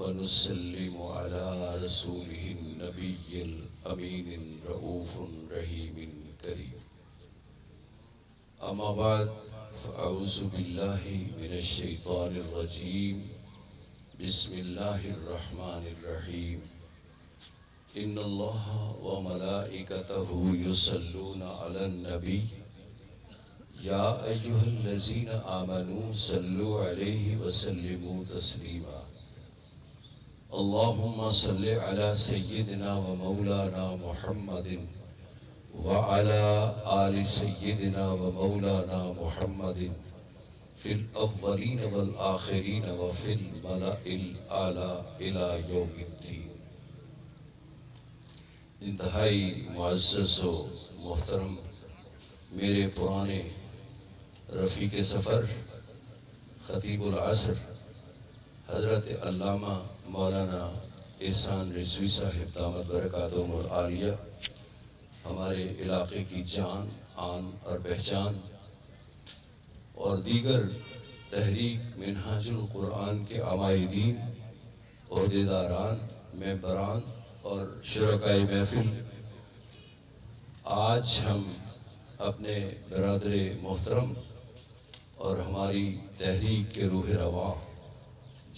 ونسلم على رسوله النبي الأمين الرؤوف الرحيم الكريم. أما بعد فأعوذ بالله من الشيطان الرجيم. بسم الله الرحمن الرحيم. إن الله وملائكته يصلون على النبي يا أيها الذين آمنوا صلوا عليه وسلموا تسليما. اللهم صل على سيدنا ومولانا محمد وعلى آل سيدنا ومولانا محمد في الأولين والآخرين وفي الملأ الأعلى إلى يوم الدين. انتہائی معزز و محترم میرے پرانے رفیق سفر خطیب العصر حضرت علامہ مولانا احسان رضوی صاحب دامت برکاتہم العالیہ، ہمارے علاقے کی جان آن اور پہچان، اور دیگر تحریک منہاج القرآن کے عمائدین، عہدیداران، ممبران اور شرکائے محفل، آج ہم اپنے برادر محترم اور ہماری تحریک کے روح رواں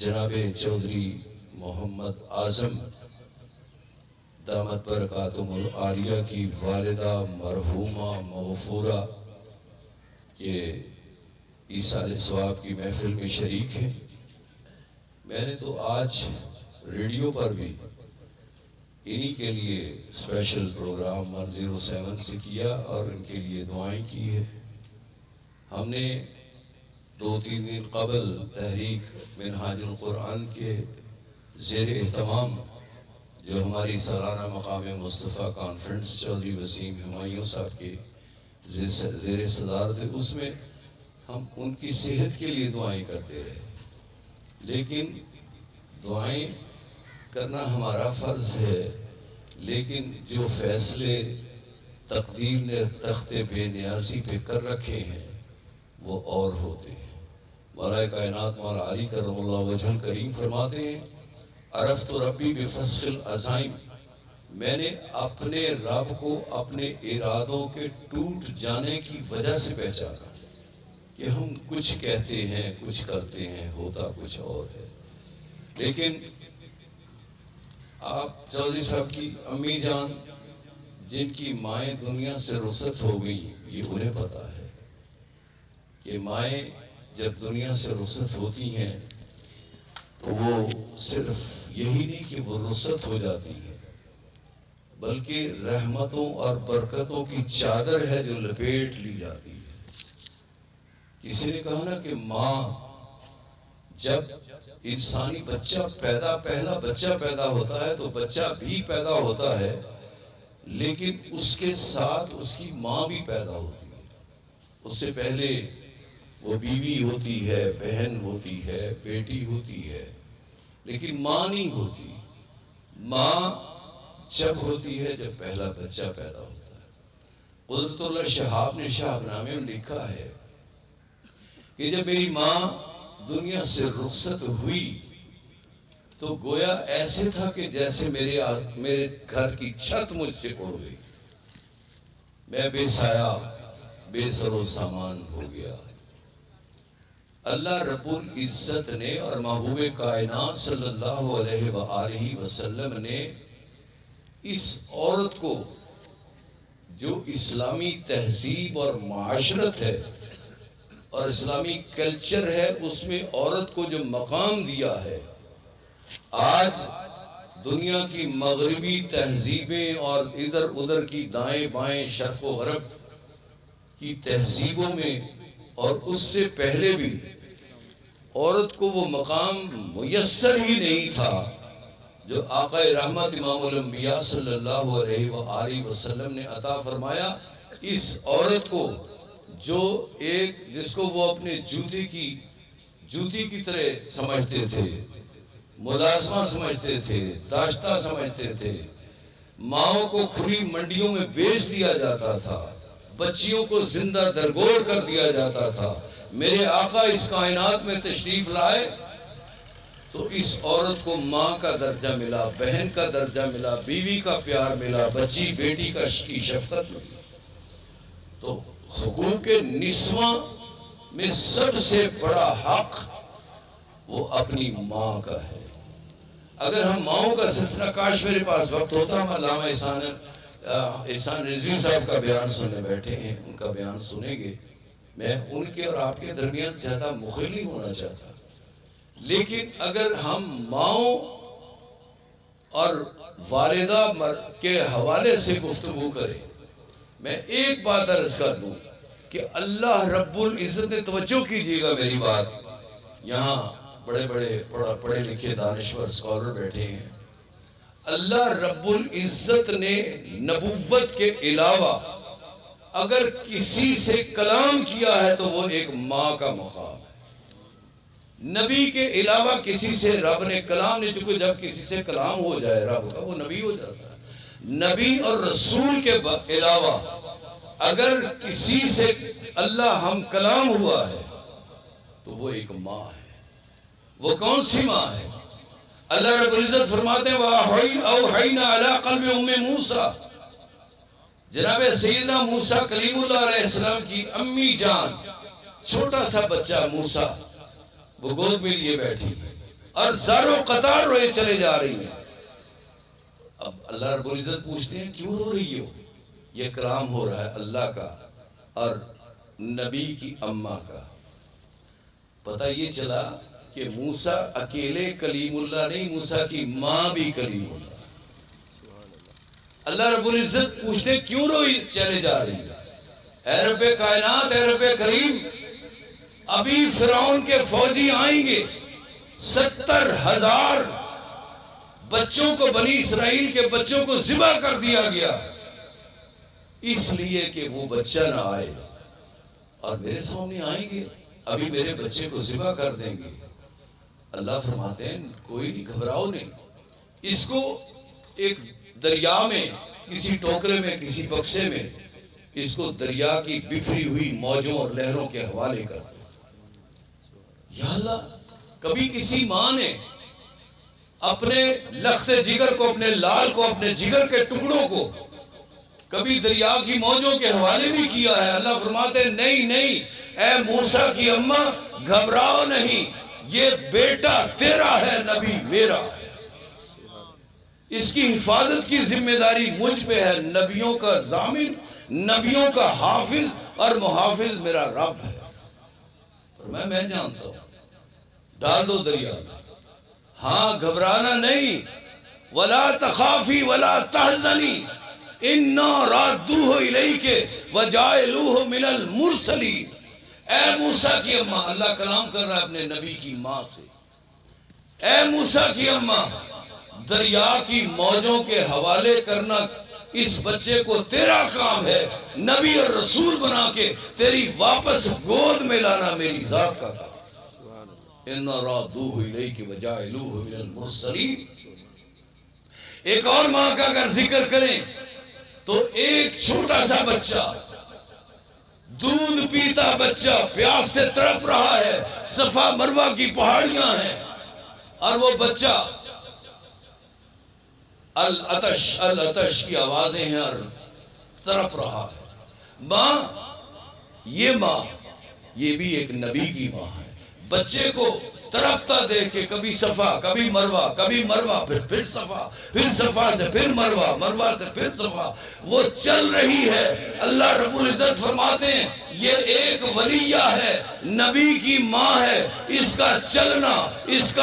جناب چودھری محمد اعظم دامت برکاتہم العالیہ کی والدہ مرحومہ مغفورہ کے ایصال ثواب کی محفل میں شریک ہیں. میں نے تو آج ریڈیو پر بھی انہی کے لیے اسپیشل پروگرام 107 سے کیا اور ان کے لیے دعائیں کی ہے. ہم نے 2-3 دن قبل تحریک منہاج القرآن کے زیر اہتمام جو ہماری سالانہ مقام مصطفیٰ کانفرنس چودھری وسیم ہمایوں صاحب کے زیر صدارت ہے، اس میں ہم ان کی صحت کے لیے دعائیں کرتے رہے. لیکن دعائیں کرنا ہمارا فرض ہے، لیکن جو فیصلے تقدیر نے تخت بے نیازی پہ کر رکھے ہیں وہ اور ہوتے ہیں. مولا کائنات مولا علی کرم اللہ وجہ الکریم فرماتے ہیں عرفت ربی بفسخ العزائم، میں نے اپنے رب کو اپنے ارادوں کے ٹوٹ جانے کی وجہ سے پہچانا کہ ہم کچھ کہتے ہیں، کچھ کرتے ہیں، ہوتا کچھ اور ہے. لیکن آپ چودھری صاحب کی امی جان جن کی مائیں دنیا سے رخصت ہو گئی، یہ انہیں پتا ہے کہ مائیں جب دنیا سے رخصت ہوتی ہیں تو وہ صرف یہی نہیں کہ وہ رخصت ہو جاتی ہیں، بلکہ رحمتوں اور برکتوں کی چادر ہے جو لپیٹ لی جاتی ہے. کسی نے کہا نا کہ ماں جب انسانی بچہ پہلا بچہ پیدا ہوتا ہے تو بچہ بھی پیدا ہوتا ہے، لیکن اس کے ساتھ اس کی ماں بھی پیدا ہوتی ہے. اس سے پہلے وہ بیوی ہوتی ہے، بہن ہوتی ہے، بیٹی ہوتی ہے، لیکن ماں نہیں ہوتی. ماں جب ہوتی ہے جب پہلا بچہ پیدا ہوتا ہے. قدرت اللہ شہاب نے شہاب نامے میں لکھا ہے کہ جب میری ماں دنیا سے رخصت ہوئی تو گویا ایسے تھا کہ جیسے میرے گھر کی چھت مجھ سے اڑ گئی، میں بے سایہ بے سر و سامان ہو گیا. اللہ رب العزت نے اور محبوب کائنات صلی اللہ علیہ وآلہ وسلم نے اس عورت کو جو اسلامی تہذیب اور معاشرت ہے اور اسلامی کلچر ہے اس میں عورت کو جو مقام دیا ہے، آج دنیا کی مغربی تہذیبیں اور ادھر ادھر کی دائیں بائیں شرق و غرب کی تہذیبوں میں اور اس سے پہلے بھی عورت کو وہ مقام میسر ہی نہیں تھا جو آقا رحمت امام الانبیاء صلی اللہ علیہ وآلہ وسلم نے عطا فرمایا. اس عورت کو جو جس کو وہ اپنے جوتی کی طرح سمجھتے تھے، ملازمہ سمجھتے تھے، داشتہ سمجھتے تھے، ماؤں کو کھلی منڈیوں میں بیچ دیا جاتا تھا، بچیوں کو زندہ درگور کر دیا جاتا تھا. میرے آقا اس کائنات میں تشریف لائے تو اس عورت کو ماں کا درجہ ملا، بہن کا درجہ ملا، بیوی کا پیار ملا، بچی بیٹی کی شفقت ملی۔ تو حقوق نسواں میں سب سے بڑا حق وہ اپنی ماں کا ہے۔ اگر ہم ماؤں کا سلسلہ، کاش میرے پاس وقت ہوتا، ہم علامہ احسان رضوی صاحب کا بیان سننے بیٹھے ہیں، ان کا بیان سنیں گے۔ میں ان کے اور آپ کے درمیان زیادہ مخل نہیں ہونا چاہتا، لیکن اگر ہم ماؤں اور والدہ کے حوالے سے گفتگو کریں، میں ایک بات عرض کر دوں کہ اللہ رب العزت نے، توجہ کیجیے گا میری بات، یہاں بڑے بڑے پڑھے لکھے دانشور اسکالر بیٹھے ہیں، اللہ رب العزت نے نبوت کے علاوہ اگر کسی سے کلام کیا ہے تو وہ ایک ماں کا مقام ہے۔ نبی کے علاوہ کسی سے رب نے کلام نہیں، چونکہ جب کسی سے کلام ہو جائے رب کا، وہ نبی ہو جاتا ہے۔ نبی اور رسول کے علاوہ اگر کسی سے اللہ ہم کلام ہوا ہے تو وہ ایک ماں ہے۔ وہ کون سی ماں ہے؟ اللہ رب العزت فرماتے ہیں وَأَوْحَيْنَا عَلَىٰ قَلْبِ أُمِّ مُوسَىٰ، جناب سیدنا موسیٰ کلیم اللہ علیہ السلام کی امی جان، چھوٹا سا بچہ موسیٰ، وہ گود میں لیے بیٹھی اور زار و قطار روئے چلے جا رہی ہیں۔ اب اللہ رب العزت پوچھتے ہیں کیوں رو رہی ہو؟ یہ کلام ہو رہا ہے اللہ کا اور نبی کی اماں کا۔ پتہ یہ چلا کہ موسیٰ اکیلے کلیم اللہ نہیں، موسیٰ کی ماں بھی کلیم اللہ۔ اللہ رب العزت پوچھتے ہیں کیوں روئی چلے جا رہی ہے؟ اے رب کائنات، اے رب کریم، ابھی فرعون کے فوجی آئیں گے، 70,000 بچوں کو، بنی اسرائیل کے بچوں کو ذبح کر دیا گیا اس لیے کہ وہ بچہ نہ آئے، اور میرے سامنے آئیں گے، ابھی میرے بچے کو ذبح کر دیں گے۔ اللہ فرماتے ہیں کوئی نہیں، گھبراؤ نہیں، اس کو ایک دریا میں، کسی ٹوکرے میں، کسی بکسے میں، اس کو دریا کی بکھری ہوئی موجوں اور لہروں کے حوالے کر دو۔ یا اللہ، کبھی کسی ماں نے اپنے لخت جگر کو، اپنے لال کو، اپنے جگر کے ٹکڑوں کو کبھی دریا کی موجوں کے حوالے بھی کیا ہے۔ اللہ فرماتے ہیں نہیں نہیں اے موسیٰ کی اماں، گھبراؤ نہیں، یہ بیٹا تیرا ہے، نبی میرا ہے، اس کی حفاظت کی ذمہ داری مجھ پہ ہے۔ نبیوں کا ضامن، نبیوں کا حافظ اور محافظ میرا رب ہے، اور میں جانتا ہوں، ڈال دو دریا میں۔ ہاں، گھبرانا نہیں، وَلَا تَخَافِي وَلَا تَحْزَنِي إِنَّا رَادُّوهُ إِلَيْكَ وَجَاعِلُوهُ مِنَ الْمُرْسَلِينَ۔ اے موسیٰ کی اماں، اللہ کلام کر رہا ہے اپنے نبی کی ماں سے، اے موسیٰ کی اماں، دریا کی موجوں کے حوالے کرنا اس بچے کو تیرا کام ہے، نبی اور رسول بنا کے تیری واپس گود میں لانا میری ذات کا کام۔ اِنَّا رَادُّوهُ إِلَيْكَ وَجَاعِلُوهُ مِنَ الْمُرْسَلِينَ۔ ایک اور ماں کا اگر ذکر کریں تو ایک چھوٹا سا بچہ، دودھ پیتا بچہ، پیاس سے تڑپ رہا ہے، صفا مروہ کی پہاڑیاں ہیں، اور وہ بچہ العطش العطش کی آوازیں ہیں اور تڑپ رہا ہے۔ ماں، یہ بھی ایک نبی کی ماں ہے۔ بچے کو تڑپتا دیکھ کے کبھی صفا، کبھی مروہ، کبھی مروہ، پھر صفا، پھر صفا سے پھر مروہ، مروہ سے پھر صفا، وہ چل رہی ہے۔ اللہ رب العزت فرماتے ہیں یہ ایک ولیہ ہے، نبی کی ماں ہے، اس کا چلنا، اس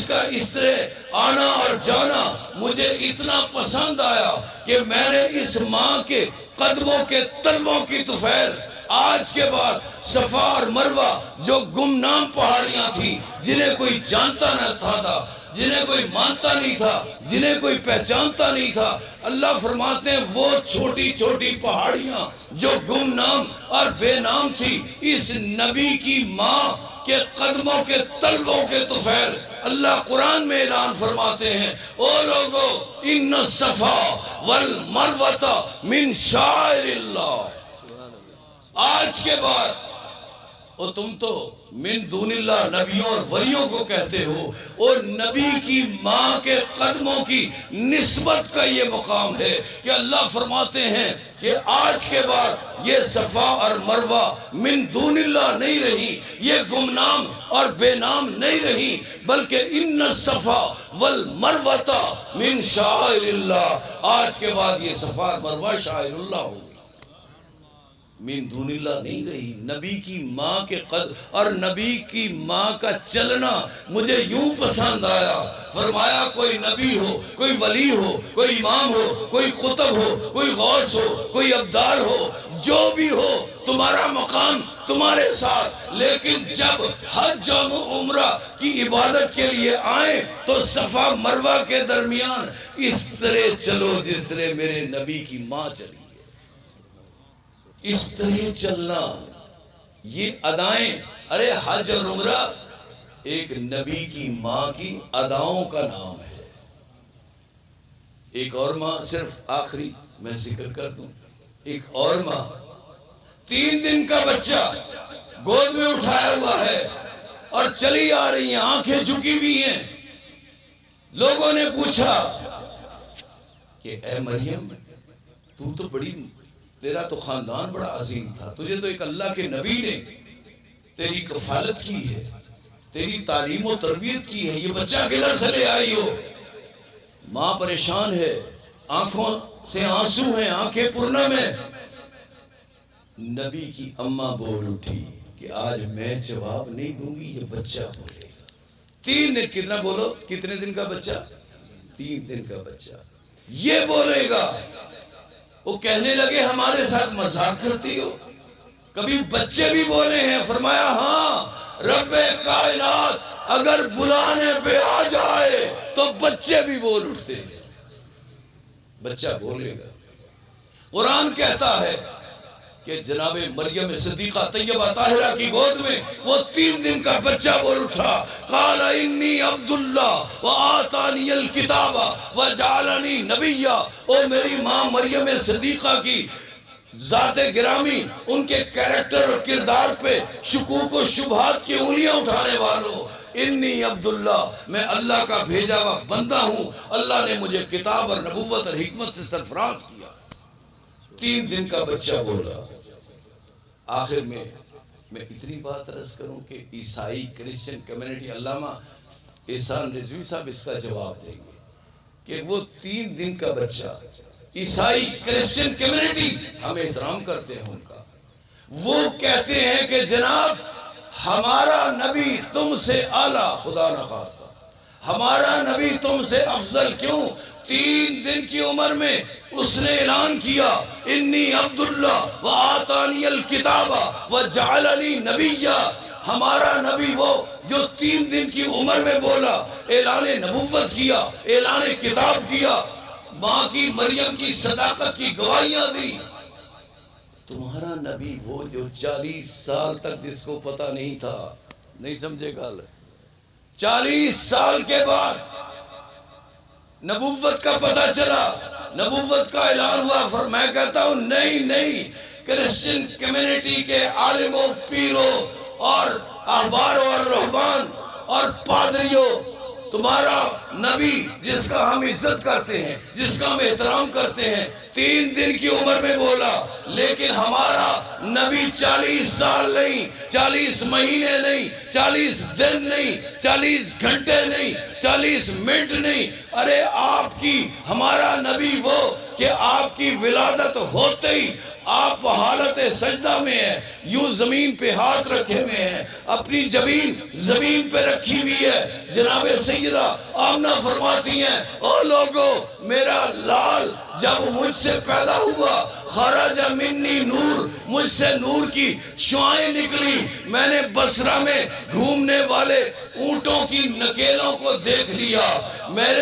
کا اس طرح آنا اور جانا مجھے اتنا پسند آیا کہ میں نے اس ماں کے قدموں کے تلووں کی طفیل آج کے بعد صفا اور مروہ، جو گمنام پہاڑیاں تھیں، جنہیں کوئی جانتا نہ تھا، جنہیں کوئی مانتا نہیں تھا، جنہیں کوئی پہچانتا نہیں تھا، اللہ فرماتے ہیں وہ چھوٹی چھوٹی پہاڑیاں جو گمنام اور بے نام تھی، اس نبی کی ماں کے قدموں کے تلووں کے طفیل اللہ قرآن میں اعلان فرماتے ہیں، او لوگو ان الصفا والمروہ من شعائر اللہ۔ آج کے بعد اور تم تو من دون اللہ نبیوں اور ولیوں کو کہتے ہو، اور نبی کی ماں کے قدموں کی نسبت کا یہ مقام ہے کہ اللہ فرماتے ہیں کہ آج کے بعد یہ صفا اور مروہ من دون اللہ نہیں رہی، یہ گمنام اور بے نام نہیں رہی، بلکہ ان الصفا والمروۃ من شعائر اللہ، آج کے بعد یہ صفا اور مروہ شاعر اللہ ہوگی، من دون اللہ نہیں رہی۔ نبی کی ماں کے قد اور نبی کی ماں کا چلنا مجھے یوں پسند آیا، فرمایا کوئی نبی ہو، کوئی ولی ہو، کوئی امام ہو، کوئی قطب ہو، کوئی غوث ہو، کوئی ابدال ہو، جو بھی ہو تمہارا مقام تمہارے ساتھ، لیکن جب حج و عمرہ کی عبادت کے لیے آئیں تو صفا مروہ کے درمیان اس طرح چلو جس طرح میرے نبی کی ماں چلی، اس طرح چلنا، یہ ادائیں۔ ارے حج اور عمرہ ایک نبی کی ماں کی اداؤں کا نام ہے۔ ایک اور ماں، صرف آخری میں ذکر کر دوں، ایک اور ماں 3 دن کا بچہ گود میں اٹھایا ہوا ہے اور چلی آ رہی ہیں، آنکھیں جھکی ہوئی ہیں۔ لوگوں نے پوچھا کہ اے مریم، تو بڑی، تیرا تو خاندان بڑا عظیم تھا، تجھے تو ایک اللہ کے نبی نے تیری کفالت کی ہے، تیری تعلیم و تربیت کی ہے، یہ بچہ کدھر سے لے آئی ہو؟ ماں پریشان ہے، آنکھوں سے آنسو ہیں، آنکھیں پرنم ہیں۔ نبی کی اماں بول اٹھی کہ آج میں جواب نہیں دوں گی، یہ بچہ بولے گا۔ 3 دن، کتنا بولو، کتنے دن کا بچہ؟ 3 دن کا بچہ یہ بولے گا۔ وہ کہنے لگے ہمارے ساتھ مذاق کرتی ہو؟ کبھی بچے بھی بولے ہیں؟ فرمایا ہاں، رب کائنات اگر بلانے پہ آ جائے تو بچے بھی بول اٹھتے ہیں، بچہ بولے گا۔ قرآن کہتا ہے کہ جناب مریم صدیقہ طیبہ طاہرہ کی گود میں وہ 3 دن کا بچہ بول اٹھا، قال انی عبداللہ وآتانی الکتاب وجعلنی نبیا۔ او میری ماں مریم صدیقہ کی ذات گرامی، ان کے کریکٹر اور کردار پہ شکوک و شبہات کی انگلیاں اٹھانے والوں، انی عبداللہ، میں اللہ کا بھیجا ہوا بندہ ہوں، اللہ نے مجھے کتاب اور نبوت اور حکمت سے سرفراز کیا۔ 3 دن کا بچہ بولا۔ آخر میں اتنی بات عرض کروں کہ عیسائی کرسچن کمیونٹی، علامہ احسان رضوی صاحب اس کا جواب دیں گے کہ وہ 3 دن کا بچہ، عیسائی کرسچن کمیونٹی ہم احترام کرتے ہیں ان کا، وہ کہتے ہیں کہ جناب ہمارا نبی تم سے اعلیٰ، خدا نخواستہ ہمارا نبی تم سے افضل، کیوں؟ 3 دن کی عمر میں اس نے اعلان کیا انی عبداللہ وآتانی الکتاب وجعلنی نبیا۔ ہمارا نبی وہ جو 3 دن کی عمر میں بولا، اعلان نبوت کیا، اعلان کتاب کیا، ماں کی مریم کی صداقت کی گواہیاں دی۔ تمہارا نبی وہ جو 40 سال تک جس کو پتہ نہیں تھا، نہیں سمجھے گل، 40 سال کے بعد نبوت کا پتہ چلا، نبوت کا اعلان ہوا۔ میں کہتا ہوں نہیں، کرسچن کمیونٹی کے عالموں، پیروں اور احباروں اور رہبان اور پادریوں، تمہارا نبی جس کا ہم عزت کرتے ہیں، جس کا ہم احترام کرتے ہیں، 3 دن کی عمر میں بولا، لیکن ہمارا نبی 40 سال نہیں، 40 مہینے نہیں، 40 دن نہیں، 40 گھنٹے نہیں، 40 منٹ نہیں۔ ارے آپ کی، ہمارا نبی وہ کہ آپ کی ولادت ہوتے ہی آپ حالت سجدہ میں ہیں، یوں زمین پہ ہاتھ رکھے ہوئے ہیں، اپنی جبین زمین پہ رکھی ہوئی ہے۔ جناب سیدہ آمنہ فرماتی ہیں، او لوگو، میرا لال جب مجھ سے پیدا ہوا، خرج منی نور، مجھ سے نور کی شعائیں نکلی، میں نے بصرہ میں گھومنے والے اونٹوں کی نکیلوں کو دیکھ لیا، میں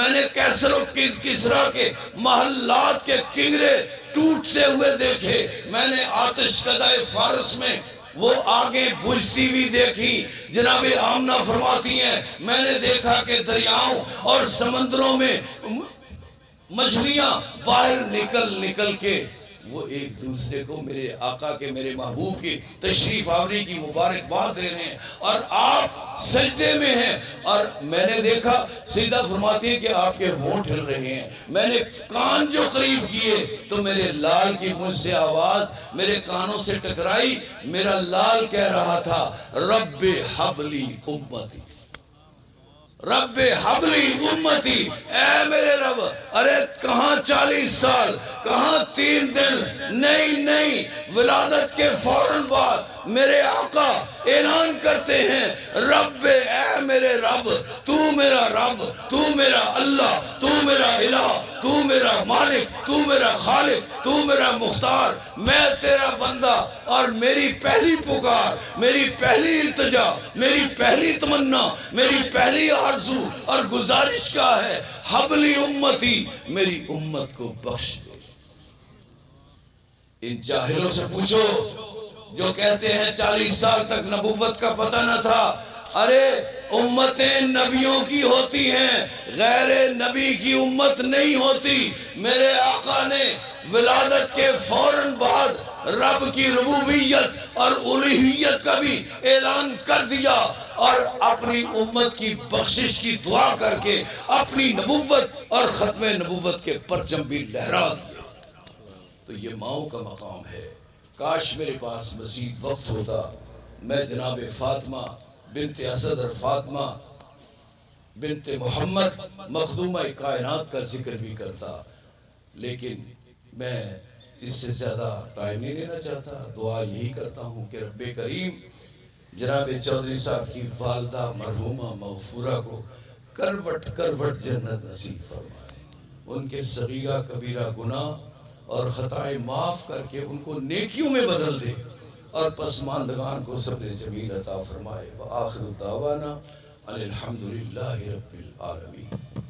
نے کیسر و کسریٰ کے محلات کے کنگرے ٹوٹتے ہوئے دیکھے، میں نے آتش کدہ فارس میں وہ آگے بجھتی ہوئی دیکھی۔ جناب آمنہ فرماتی ہیں، میں نے دیکھا کہ دریاؤں اور سمندروں میں مچھلیاں باہر نکل کے وہ ایک دوسرے کو میرے آقا کے میرے محبوب کی تشریف آوری کی مبارکباد دے رہے ہیں اور آپ سجدے میں ہیں. اور میں نے دیکھا سیدہ فرماتی ہے کہ آپ کے ہونٹ ہل رہے ہیں. میں نے کان جو قریب کیے تو میرے لال کی مجھ سے آواز میرے کانوں سے ٹکرائی. میرا لال کہہ رہا تھا رب حبلی امتی، رب حبلی امتی، اے میرے رب. ارے کہاں 40 سال، کہاں 3 دن، نہیں ولادت کے فوراً بعد میرے آقا اعلان کرتے ہیں رب، اے میرے رب، تو میرا رب، تو میرا اللہ، تو میرا الہ، تو میرا مالک، تو میرا خالق، تو میرا مختار، میں تیرا بندہ. اور میری پہلی پکار، میری پہلی التجا، میری پہلی تمنا، میری پہلی آرزو اور گزارش کیا ہے؟ حبلی امتی، میری امت کو بخش دے. ان جاہلوں سے پوچھو جو کہتے ہیں 40 سال تک نبوت کا پتہ نہ تھا. ارے امتیں نبیوں کی ہوتی ہیں، غیر نبی کی امت نہیں ہوتی. میرے آقا نے ولادت کے فوراً بعد رب کی ربوبیت اور الوہیت کا بھی اعلان کر دیا اور اپنی امت کی بخشش کی دعا کر کے اپنی نبوت اور ختم نبوت کے پرچم بھی لہرا دیے. تو یہ ماؤں کا مقام ہے. کاش میرے پاس مزید وقت ہوتا، میں جناب فاطمہ بنت اسد اور فاطمہ بنت محمد مخدومہ کائنات کا ذکر بھی کرتا، لیکن میں اس سے زیادہ ٹائم نہیں لینا چاہتا. دعا یہی کرتا ہوں کہ رب کریم جناب چودھری صاحب کی والدہ مرحومہ مغفورہ کو کروٹ کروٹ جنت نصیب فرمائے. ان کے صغیرہ کبیرہ گناہ اور خطائیں معاف کر کے ان کو نیکیوں میں بدل دے اور پسماندگان کو صبر جمیل عطا فرمائے. وآخر دعوانا الحمدللہ رب العالمین.